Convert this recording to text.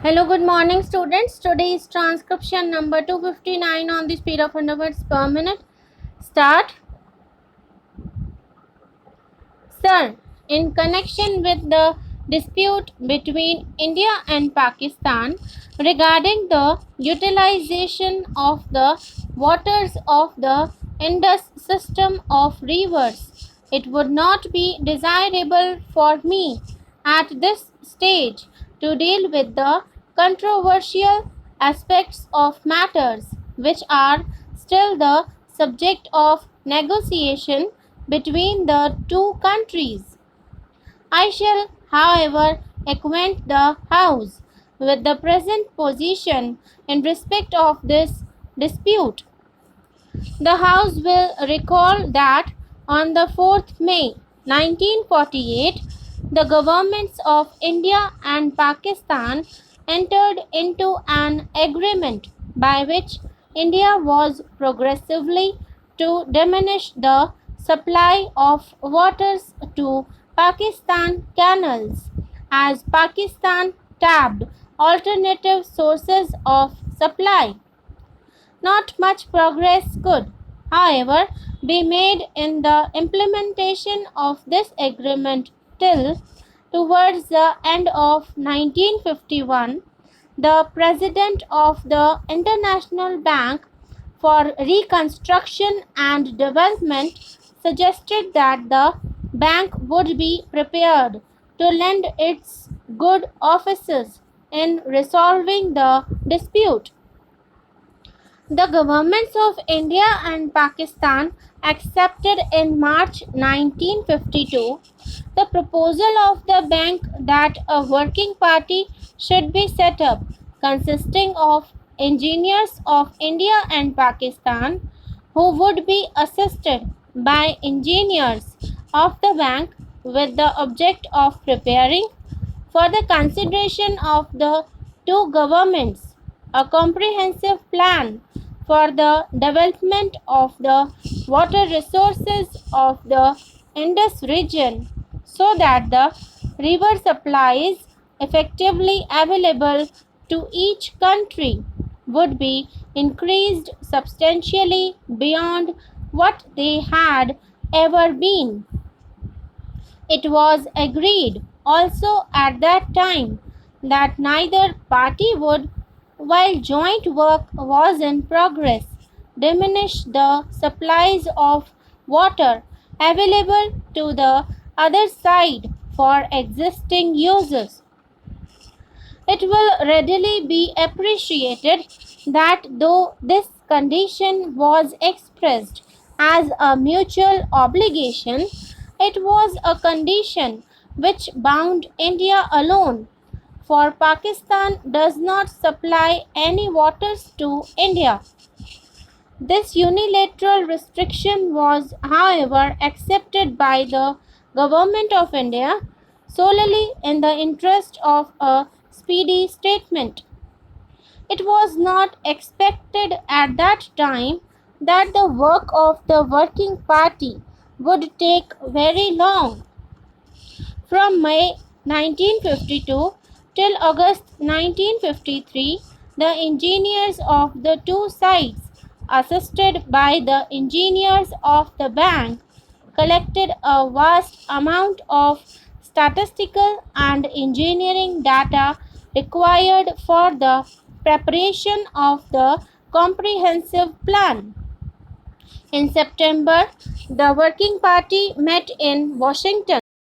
Hello, good morning students. Today is transcription number 259 on the speed of 100 words per minute. Start. Sir, in connection with the dispute between India and Pakistan regarding the utilization of the waters of the Indus system of rivers, it would not be desirable for me at this stage to deal with the controversial aspects of matters which are still the subject of negotiation between the two countries. I shall, however, acquaint the House with the present position in respect of this dispute. The House will recall that on the 4th May 1948, the governments of India and Pakistan entered into an agreement by which India was progressively to diminish the supply of waters to Pakistan canals as Pakistan tapped alternative sources of supply. Not much progress could, however, be made in the implementation of this agreement till, towards the end of 1951, the President of the International Bank for Reconstruction and Development suggested that the bank would be prepared to lend its good offices in resolving the dispute. The governments of India and Pakistan accepted in March 1952 the proposal of the bank that a working party should be set up consisting of engineers of India and Pakistan who would be assisted by engineers of the bank with the object of preparing for the consideration of the two governments a comprehensive plan for the development of the water resources of the Indus region so that the river supplies effectively available to each country would be increased substantially beyond what they had ever been. It was agreed also at that time that neither party would, while joint work was in progress, diminish the supplies of water available to the other side for existing uses. It will readily be appreciated that though this condition was expressed as a mutual obligation, it was a condition which bound India alone, for Pakistan does not supply any waters to India. This unilateral restriction was, however, accepted by the Government of India solely in the interest of a speedy statement. It was not expected at that time that the work of the working party would take very long. From May 1952 till August 1953, the engineers of the two sides, assisted by the engineers of the bank, collected a vast amount of statistical and engineering data required for the preparation of the comprehensive plan. In September, the Working Party met in Washington.